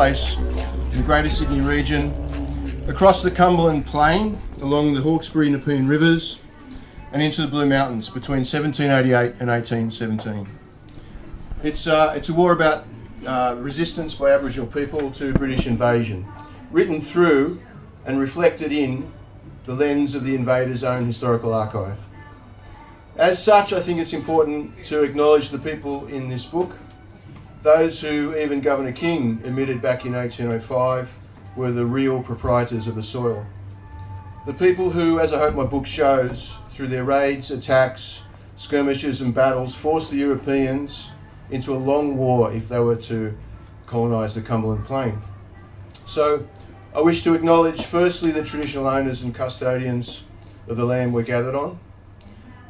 place in the Greater Sydney region, across the Cumberland Plain, along the Hawkesbury and Nepean rivers, and into the Blue Mountains between 1788 and 1817. It's a war about resistance by Aboriginal people to British invasion, written through and reflected in the lens of the invader's own historical archive. As such, I think it's important to acknowledge the people in this book, those who even Governor King admitted back in 1805 were the real proprietors of the soil. The people who, as I hope my book shows, through their raids, attacks, skirmishes and battles, forced the Europeans into a long war if they were to colonise the Cumberland Plain. So I wish to acknowledge firstly the traditional owners and custodians of the land we're gathered on,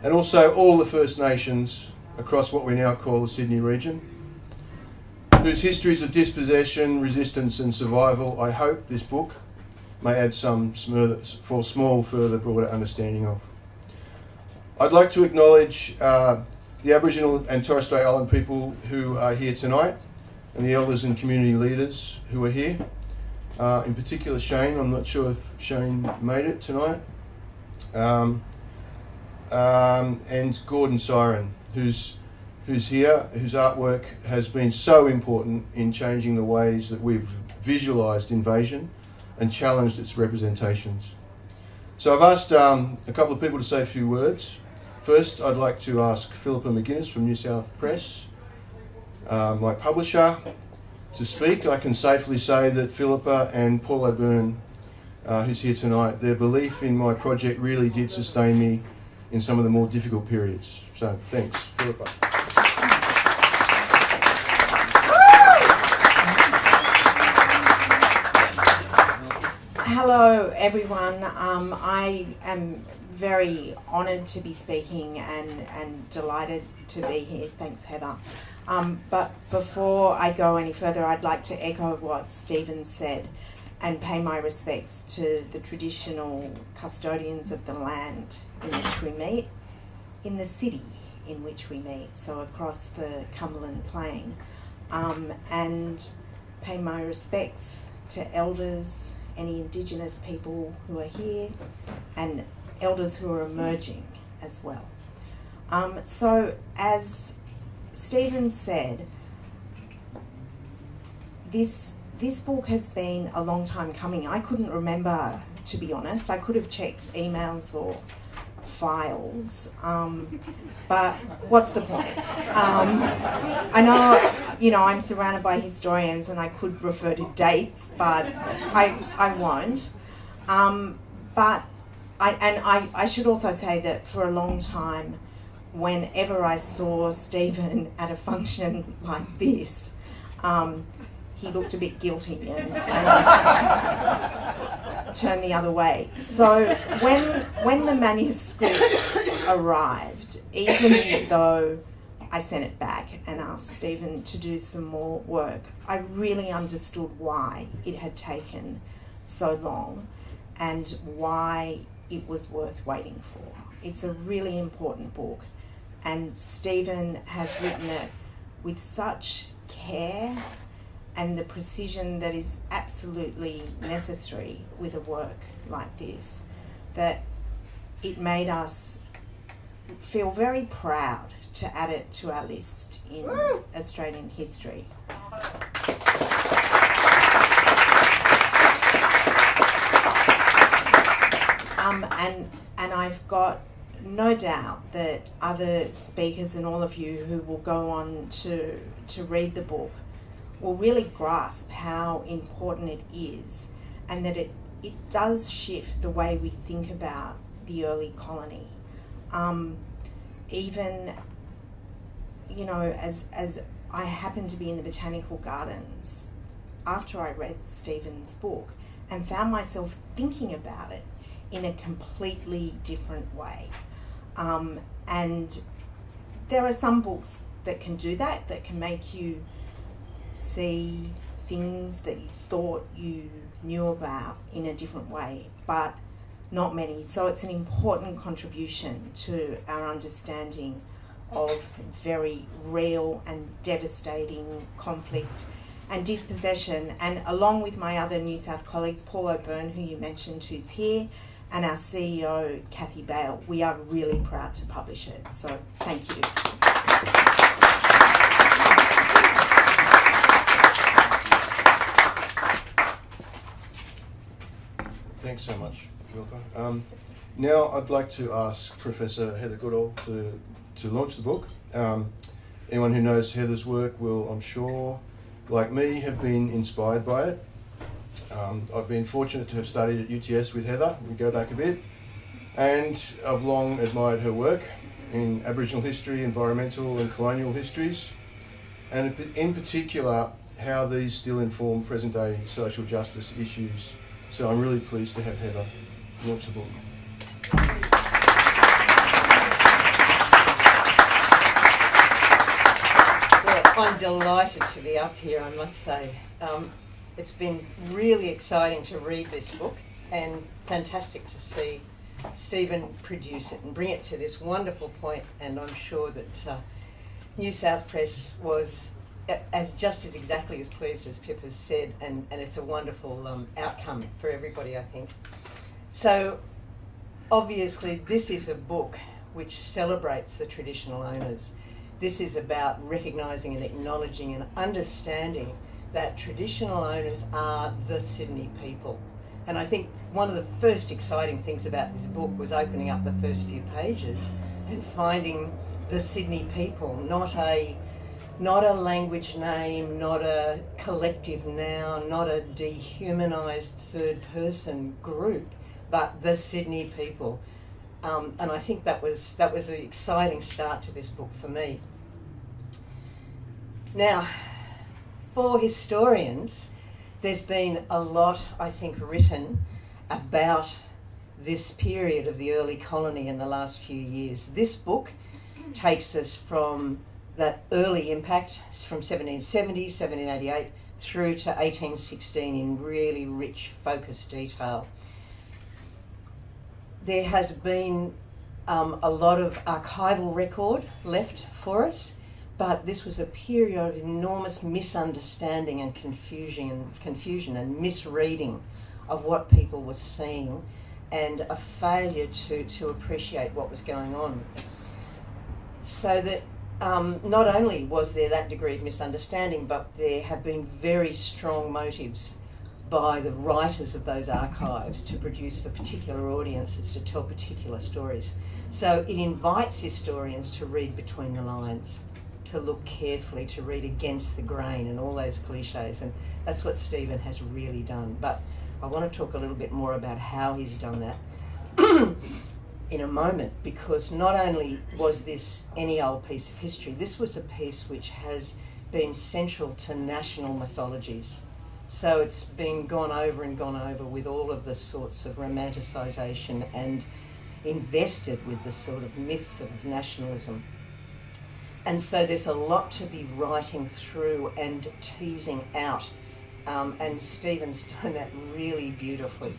and also all the First Nations across what we now call the Sydney region, whose histories of dispossession, resistance and survival I hope this book may add some small further broader understanding of. I'd like to acknowledge the Aboriginal and Torres Strait Island people who are here tonight, and the elders and community leaders who are here. In particular Shane, I'm not sure if Shane made it tonight. And Gordon Siren, who's here, whose artwork has been so important in changing the ways that we've visualised invasion and challenged its representations. So I've asked a couple of people to say a few words. First, I'd like to ask Philippa McGuinness from New South Press, my publisher, to speak. I can safely say that Philippa and Paul O'Byrne, who's here tonight, their belief in my project really did sustain me in some of the more difficult periods. So thanks, Philippa. Hello everyone, I am very honoured to be speaking and delighted to be here. Thanks Heather. But before I go any further, I'd like to echo what Stephen said and pay my respects to the traditional custodians of the land in which we meet, in the city in which we meet, so across the Cumberland Plain, and pay my respects to elders, any Indigenous people who are here, and elders who are emerging as well. So as Stephen said, this book has been a long time coming. I couldn't remember, to be honest. I could have checked emails or files, but what's the point? I know, I'm surrounded by historians and I could refer to dates, but I won't. But I should also say that for a long time, whenever I saw Stephen at a function like this, he looked a bit guilty and turned the other way. So when the manuscript arrived, even though I sent it back and asked Stephen to do some more work, I really understood why it had taken so long and why it was worth waiting for. It's a really important book, and Stephen has written it with such care and the precision that is absolutely necessary with a work like this, that it made us feel very proud to add it to our list in Australian history. And I've got no doubt that other speakers and all of you who will go on to read the book will really grasp how important it is, and that it does shift the way we think about the early colony. Even, as I happened to be in the Botanical Gardens after I read Stephen's book and found myself thinking about it in a completely different way. And there are some books that can do that can make you see things that you thought you knew about in a different way, but not many. So it's an important contribution to our understanding of very real and devastating conflict and dispossession, and along with my other New South colleagues, Paul O'Byrne, who you mentioned, who's here, and our CEO, Kathy Bale, we are really proud to publish it. So thank you. Thanks so much, Milka. Now I'd like to ask Professor Heather Goodall to launch the book. Anyone who knows Heather's work will, I'm sure, like me, have been inspired by it. I've been fortunate to have studied at UTS with Heather, we go back a bit, and I've long admired her work in Aboriginal history, environmental and colonial histories, and in particular how these still inform present day social justice issues. So I'm really pleased to have Heather launch the book. I'm delighted to be up here, I must say. It's been really exciting to read this book and fantastic to see Stephen produce it and bring it to this wonderful point, and I'm sure that New South Press was just as exactly as pleased as Pip has said, and it's a wonderful outcome for everybody, I think. So obviously this is a book which celebrates the traditional owners. This is about recognising and acknowledging and understanding that traditional owners are the Sydney people. And I think one of the first exciting things about this book was opening up the first few pages and finding the Sydney people, not a language name, not a collective noun, not a dehumanised third person group, but the Sydney people. And I think that was the exciting start to this book for me. Now, for historians, there's been a lot, I think, written about this period of the early colony in the last few years. This book takes us from that early impact from 1770, 1788 through to 1816 in really rich, focused detail. There has been a lot of archival record left for us, but this was a period of enormous misunderstanding and confusion and misreading of what people were seeing, and a failure to appreciate what was going on. So that not only was there that degree of misunderstanding, but there have been very strong motives by the writers of those archives to produce for particular audiences, to tell particular stories. So it invites historians to read between the lines, to look carefully, to read against the grain and all those cliches, and that's what Stephen has really done. But I want to talk a little bit more about how he's done that in a moment, because not only was this any old piece of history, this was a piece which has been central to national mythologies. So it's been gone over with all of the sorts of romanticisation and invested with the sort of myths of nationalism. And so there's a lot to be writing through and teasing out, and Stephen's done that really beautifully.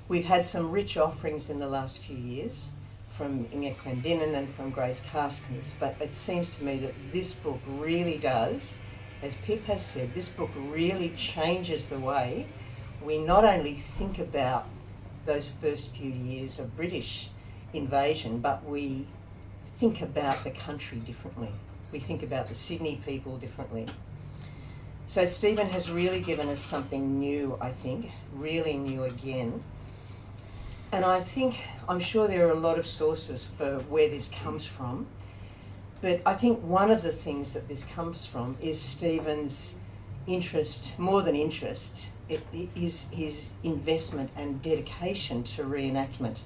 We've had some rich offerings in the last few years from Inge Clendinnen and from Grace Karskens, but it seems to me that this book really does, as Pip has said, this book really changes the way we not only think about those first few years of British invasion, but we think about the country differently. We think about the Sydney people differently. So Stephen has really given us something new, I think, really new again. And I'm sure there are a lot of sources for where this comes from, but I think one of the things that this comes from is Stephen's interest, more than interest, it is his investment and dedication to reenactment.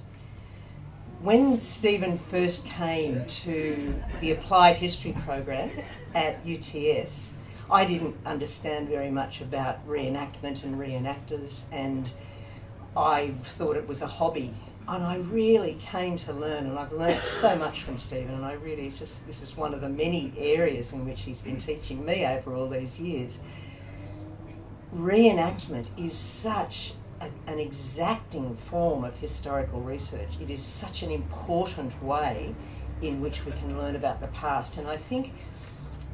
When Stephen first came to the Applied History program at UTS, I didn't understand very much about reenactment and reenactors, and I thought it was a hobby. And I really came to learn, and I've learned so much from Stephen, and I really this is one of the many areas in which he's been teaching me over all these years. Reenactment is such an exacting form of historical research. It is such an important way in which we can learn about the past. And I think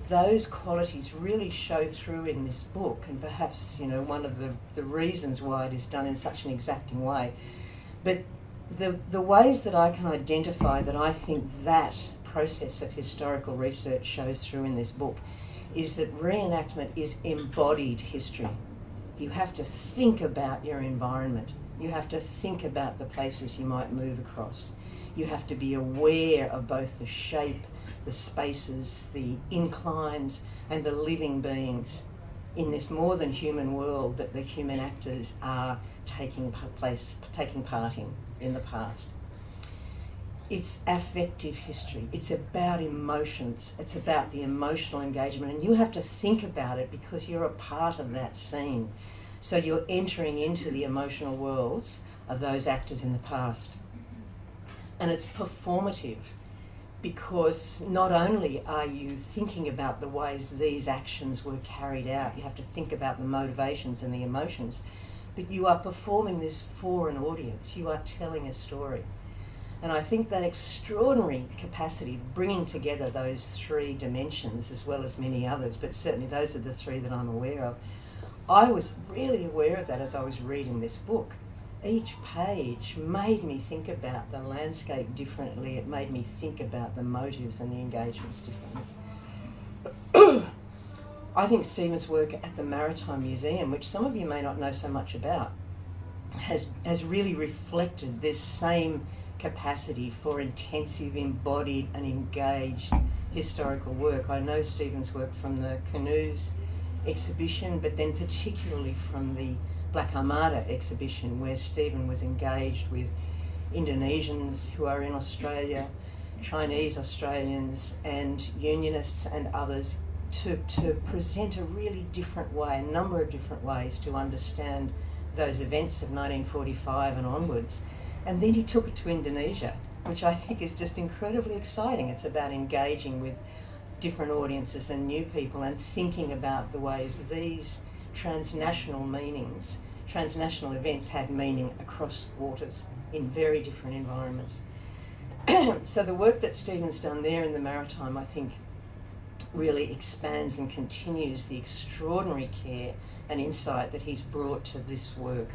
those qualities really show through in this book, and perhaps, you know, one of the reasons why it is done in such an exacting way. But the ways that I can identify that I think that process of historical research shows through in this book is that reenactment is embodied history. You have to think about your environment. You have to think about the places you might move across. You have to be aware of both the shape, the spaces, the inclines, and the living beings in this more than human world that the human actors are taking part in the past. It's affective history. It's about emotions. It's about the emotional engagement, and you have to think about it because you're a part of that scene. So you're entering into the emotional worlds of those actors in the past. And it's performative because not only are you thinking about the ways these actions were carried out, you have to think about the motivations and the emotions, but you are performing this for an audience. You are telling a story. And I think that extraordinary capacity, bringing together those three dimensions as well as many others, but certainly those are the three that I'm aware of. I was really aware of that as I was reading this book. Each page made me think about the landscape differently. It made me think about the motives and the engagements differently. I think Stephen's work at the Maritime Museum, which some of you may not know so much about, has really reflected this same capacity for intensive, embodied and engaged historical work. I know Stephen's work from the Canoes exhibition, but then particularly from the Black Armada exhibition, where Stephen was engaged with Indonesians who are in Australia, Chinese Australians and Unionists and others to present a really different way, a number of different ways to understand those events of 1945 and onwards. And then he took it to Indonesia, which I think is just incredibly exciting. It's about engaging with different audiences and new people and thinking about the ways these transnational events had meaning across waters in very different environments. So the work that Stephen's done there in the Maritime, I think, really expands and continues the extraordinary care and insight that he's brought to this work.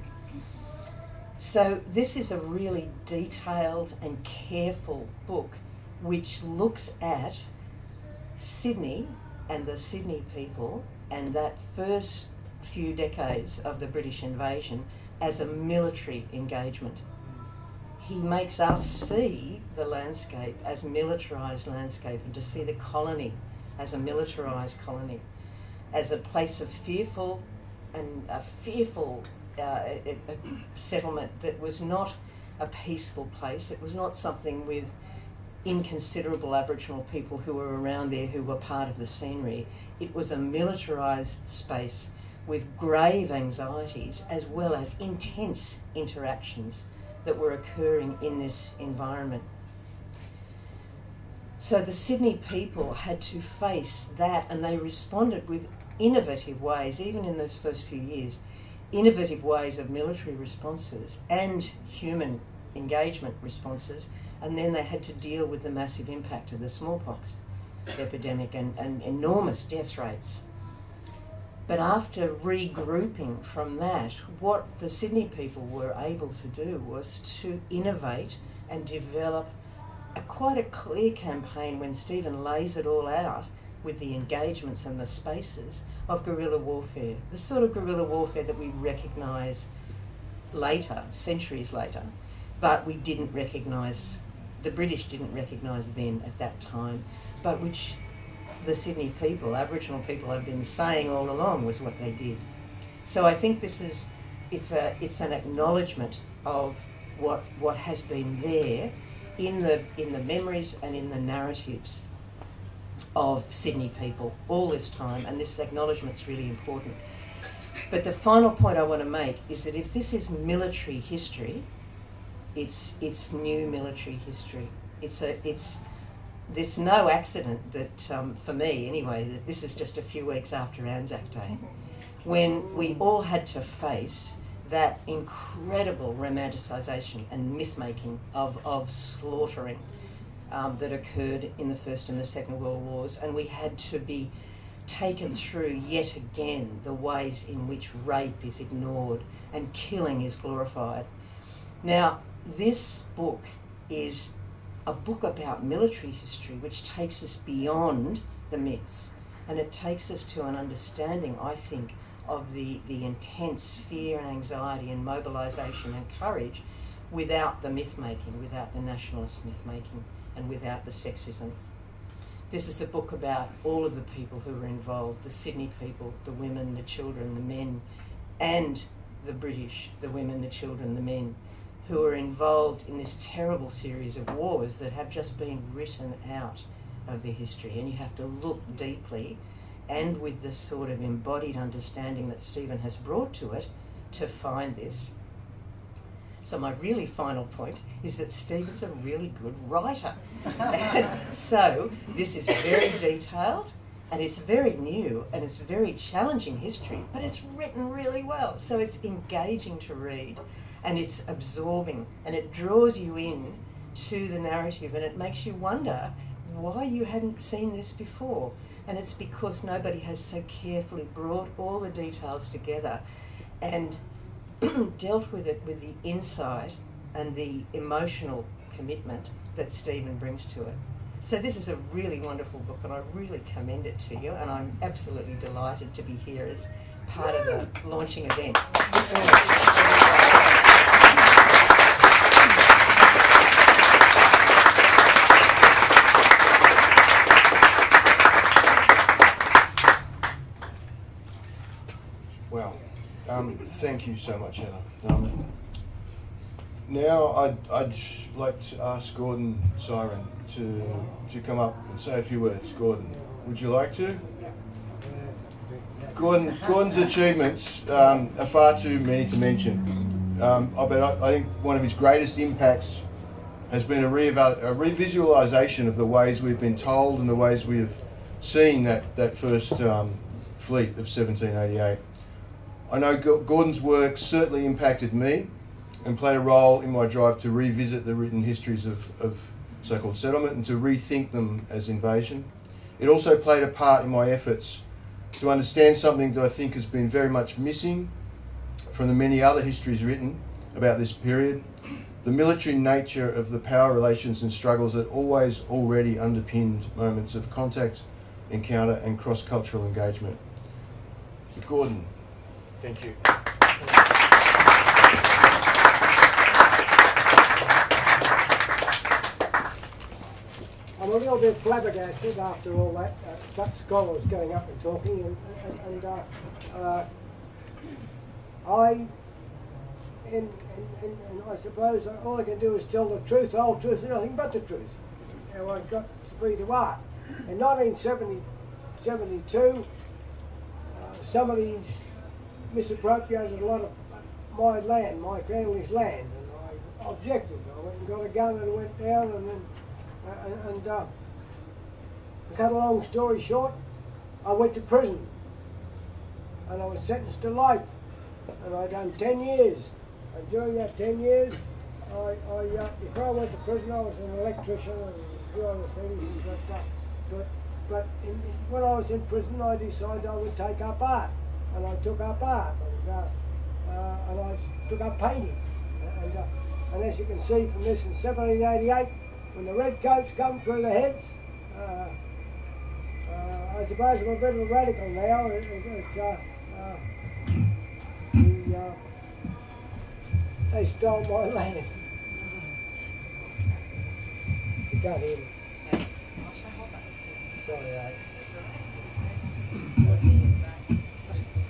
So this is a really detailed and careful book which looks at Sydney and the Sydney people and that first few decades of the British invasion as a military engagement. He makes us see the landscape as militarised landscape and to see the colony as a militarised colony, as a place of fearful settlement that was not a peaceful place. It was not something with inconsiderable Aboriginal people who were around there who were part of the scenery. It was a militarised space with grave anxieties as well as intense interactions that were occurring in this environment. So the Sydney people had to face that, and they responded with innovative ways, even in those first few years, innovative ways of military responses and human engagement responses, and then they had to deal with the massive impact of the smallpox epidemic and enormous death rates. But after regrouping from that, what the Sydney people were able to do was to innovate and develop quite a clear campaign when Stephen lays it all out with the engagements and the spaces of guerrilla warfare, the sort of guerrilla warfare that we recognise later, centuries later, but we didn't recognise, the British didn't recognise then at that time, but which the Sydney people, Aboriginal people, have been saying all along was what they did. So I think it's an acknowledgement of what has been there in the memories and in the narratives of Sydney people all this time, and this acknowledgement's really important. But the final point I want to make is that if this is military history, it's new military history. There's no accident that, for me anyway, that this is just a few weeks after Anzac Day, when we all had to face that incredible romanticisation and myth-making of slaughtering that occurred in the First and the Second World Wars, and we had to be taken through yet again the ways in which rape is ignored and killing is glorified. Now, this book is a book about military history which takes us beyond the myths, and it takes us to an understanding, I think, of the intense fear and anxiety and mobilisation and courage without the myth-making, without the nationalist myth-making, and without the sexism. This is a book about all of the people who were involved, the Sydney people, the women, the children, the men, and the British, the women, the children, the men, who were involved in this terrible series of wars that have just been written out of the history. And you have to look deeply, and with the sort of embodied understanding that Stephen has brought to it, to find this. So my really final point is that Stephen's a really good writer. So this is very detailed, and it's very new, and it's very challenging history, but it's written really well. So it's engaging to read, and it's absorbing, and it draws you in to the narrative, and it makes you wonder why you hadn't seen this before. And it's because nobody has so carefully brought all the details together and dealt with it with the insight and the emotional commitment that Stephen brings to it. So this is a really wonderful book, and I really commend it to you, and I'm absolutely delighted to be here as part of the launching event. Thanks very much. Wow. Thank you so much, Heather. Now I'd like to ask Gordon Siren to come up and say a few words. Gordon, would you like to? Gordon's achievements are far too many to mention. I think one of his greatest impacts has been a revisualisation of the ways we've been told and the ways we have seen that first fleet of 1788. I know Gordon's work certainly impacted me and played a role in my drive to revisit the written histories of so-called settlement and to rethink them as invasion. It also played a part in my efforts to understand something that I think has been very much missing from the many other histories written about this period: the military nature of the power relations and struggles that always already underpinned moments of contact, encounter and cross-cultural engagement. So Gordon, thank you. I'm a little bit flabbergasted after all that, such scholars getting up and talking, and I suppose all I can do is tell the truth, the whole truth, and nothing but the truth. Now I've got to be to art. In 1972, somebody misappropriated a lot of my land, my family's land, and I objected. I went and got a gun and went down, and then to cut a long story short, I went to prison, and I was sentenced to life, and I done 10 years. And during that 10 years, before I went to prison, I was an electrician and a few other things. But when I was in prison, I decided I would take up art, and I took up art, and I took up painting, and as you can see from this, in 1788. When the redcoats come through the heads, I suppose I'm a bit of a radical now. They stole my land. You can't hear me. Sorry, Alex.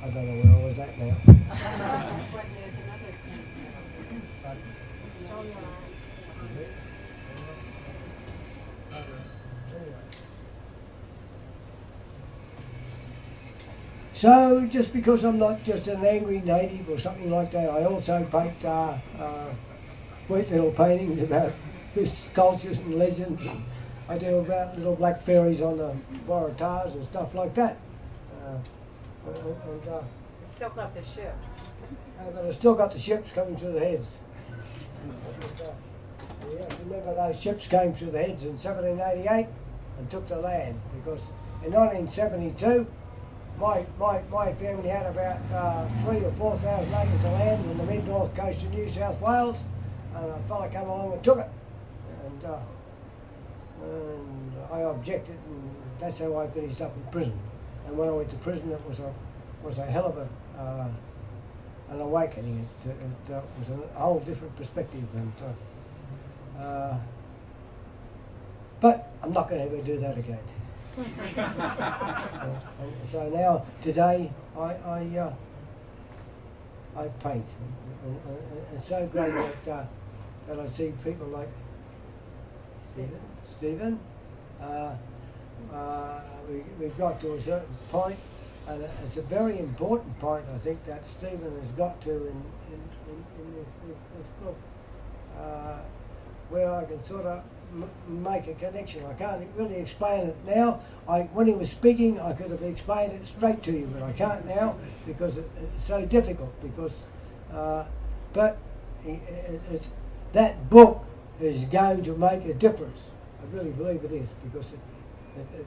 I don't know where I was at now. So, just because I'm not just an angry native or something like that, I also paint sweet little paintings about this cultures and legends. I do about little black fairies on the Waratahs and stuff like that. Still got the ships. But I still got the ships coming through the heads. You have to remember those ships came through the heads in 1788 and took the land, because in 1972 my family had about 3,000 or 4,000 acres of land on the mid-north coast of New South Wales, and a fella came along and took it, and I objected, and that's how I finished up in prison. And when I went to prison, it was a hell of an awakening. It was a whole different perspective, and but I'm not going to ever do that again. And so now, today, I paint. And it's so great that I see people like Stephen. We've got to a certain point, and it's a very important point, I think, that Stephen has got to in this book, where I can sort of make a connection. I can't really explain it now. When he was speaking, I could have explained it straight to you, but I can't now because it's so difficult. Because, that book is going to make a difference. I really believe it is, because it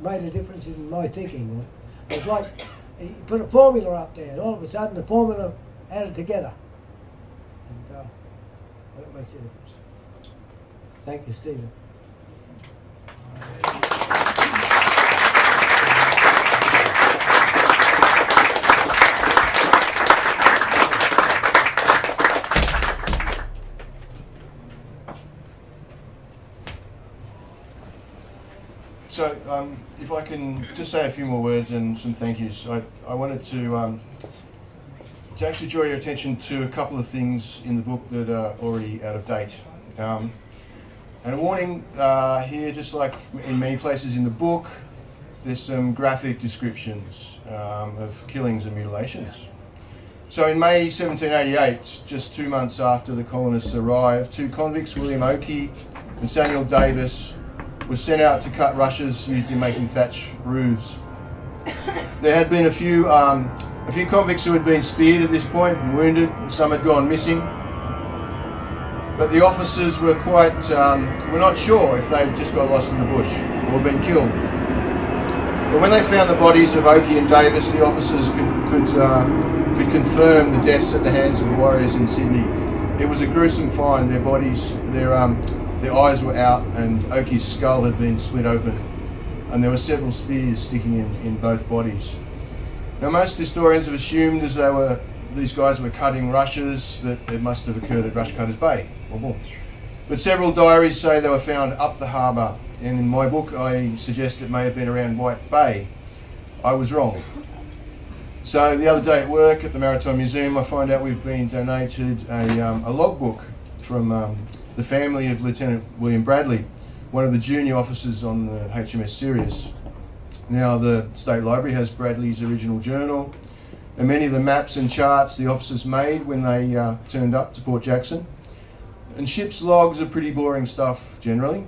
made a difference in my thinking. It's like you put a formula up there, and all of a sudden the formula added together, and it makes a difference. Thank you, Stephen. So, if I can just say a few more words and some thank yous. I wanted to actually draw your attention to a couple of things in the book that are already out of date. And a warning here, just like in many places in the book, there's some graphic descriptions of killings and mutilations. So in May 1788, just 2 months after the colonists arrived, 2 convicts, William Oakey and Samuel Davis, were sent out to cut rushes used in making thatch roofs. There had been a few convicts who had been speared at this point and wounded, and some had gone missing. But the officers were were not sure if they'd just got lost in the bush or been killed. But when they found the bodies of Oakey and Davis, the officers could confirm the deaths at the hands of warriors in Sydney. It was a gruesome find. Their bodies, their eyes were out, and Oakey's skull had been split open, and there were several spears sticking in both bodies. Now, most historians have assumed as these guys were cutting rushes that it must have occurred at Rushcutters Bay. But several diaries say they were found up the harbour, and in my book I suggest it may have been around White Bay. I was wrong. So the other day at work at the Maritime Museum, I find out we've been donated a logbook from the family of Lieutenant William Bradley, one of the junior officers on the HMS Sirius. Now, the State Library has Bradley's original journal, and many of the maps and charts the officers made when they turned up to Port Jackson. And ship's logs are pretty boring stuff generally.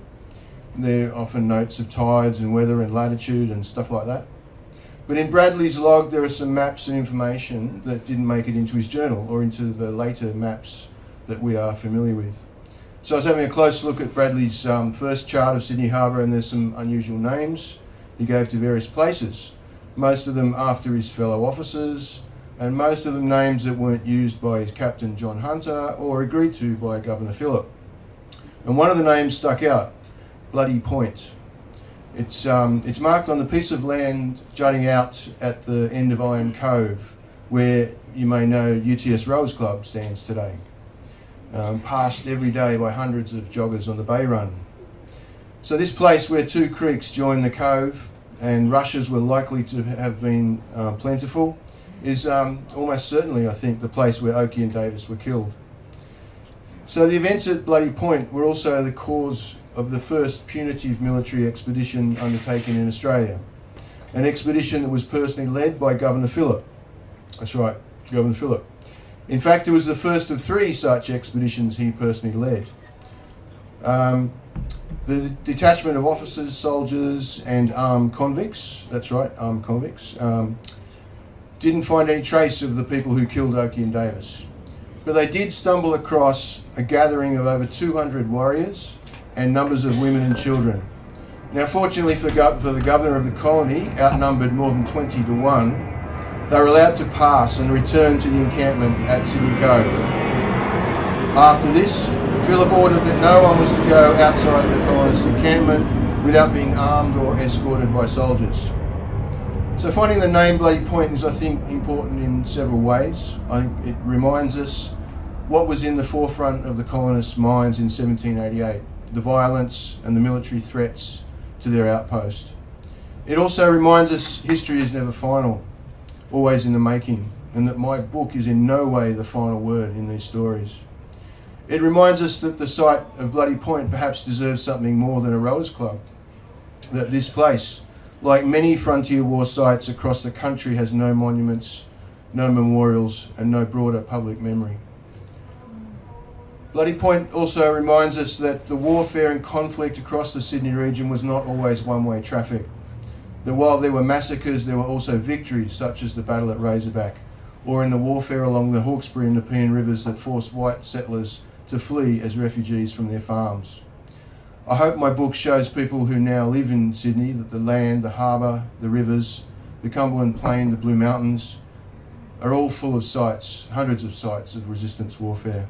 They're often notes of tides and weather and latitude and stuff like that. But in Bradley's log there are some maps and information that didn't make it into his journal or into the later maps that we are familiar with. So I was having a close look at Bradley's first chart of Sydney Harbour, and there's some unusual names he gave to various places, most of them after his fellow officers, and most of them names that weren't used by his captain John Hunter or agreed to by Governor Phillip. And one of the names stuck out, Bloody Point. It's marked on the piece of land jutting out at the end of Iron Cove, where you may know UTS Rowers Club stands today. Passed every day by hundreds of joggers on the Bay Run. So this place where 2 creeks join the cove and rushes were likely to have been plentiful is almost certainly, I think, the place where Oakey and Davis were killed. So the events at Bloody Point were also the cause of the first punitive military expedition undertaken in Australia, an expedition that was personally led by Governor Phillip. That's right, Governor Phillip. In fact, it was the first of 3 such expeditions he personally led. The detachment of officers, soldiers and armed convicts, that's right, armed convicts, didn't find any trace of the people who killed Oakey and Davis. but they did stumble across a gathering of over 200 warriors and numbers of women and children. Now, fortunately for the governor of the colony, outnumbered more than 20 to 1, they were allowed to pass and return to the encampment at Sydney Cove. After this, Philip ordered that no one was to go outside the colonists' encampment without being armed or escorted by soldiers. So finding the name Bloody Point is, I think, important in several ways. I think it reminds us what was in the forefront of the colonists' minds in 1788, the violence and the military threats to their outpost. It also reminds us history is never final, always in the making, and that my book is in no way the final word in these stories. It reminds us that the site of Bloody Point perhaps deserves something more than a rowers club, that this place, like many frontier war sites across the country, has no monuments, no memorials, and no broader public memory. Bloody Point also reminds us that the warfare and conflict across the Sydney region was not always one-way traffic. That while there were massacres, there were also victories, such as the battle at Razorback, or in the warfare along the Hawkesbury and Nepean rivers that forced white settlers to flee as refugees from their farms. I hope my book shows people who now live in Sydney that the land, the harbour, the rivers, the Cumberland Plain, the Blue Mountains, are all full of sites, hundreds of sites of resistance warfare.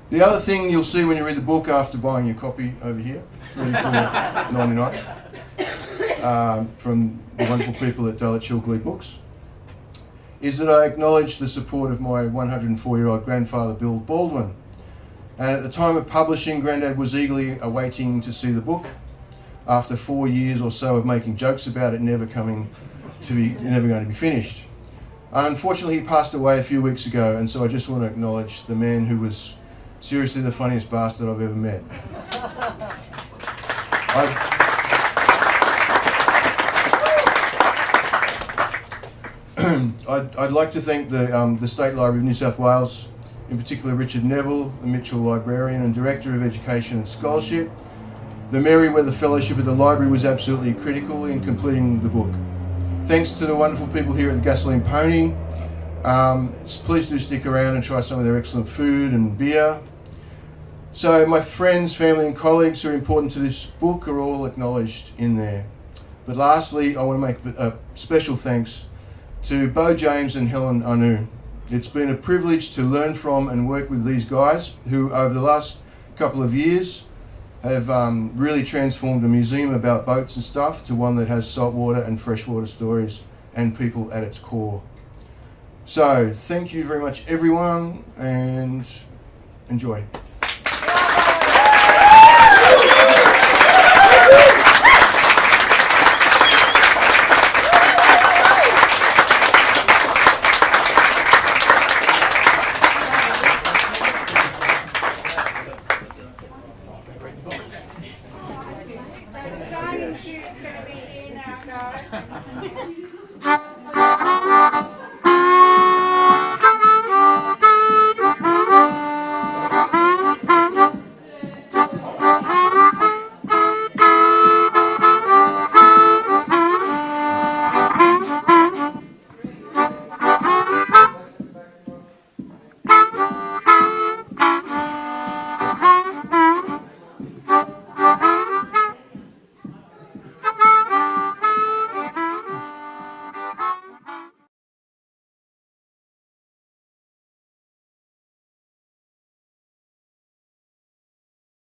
The other thing you'll see when you read the book after buying your copy over here, $34.99, from the wonderful people at Dulwich Hill Glebe Books, is that I acknowledge the support of my 104-year-old grandfather, Bill Baldwin. And at the time of publishing, Grandad was eagerly awaiting to see the book, after 4 years or so of making jokes about it never going to be finished. Unfortunately, he passed away a few weeks ago, and so I just want to acknowledge the man who was seriously the funniest bastard I've ever met. I'd like to thank the State Library of New South Wales, in particular Richard Neville, the Mitchell Librarian and Director of Education and Scholarship. The Merriweather Fellowship of the Library was absolutely critical in completing the book. Thanks to the wonderful people here at the Gasoline Pony. Please do stick around and try some of their excellent food and beer. So my friends, family and colleagues who are important to this book are all acknowledged in there. But lastly, I want to make a special thanks to Bo James and Helen Anu. It's been a privilege to learn from and work with these guys who over the last couple of years have really transformed a museum about boats and stuff to one that has saltwater and freshwater stories and people at its core. So thank you very much everyone, and enjoy.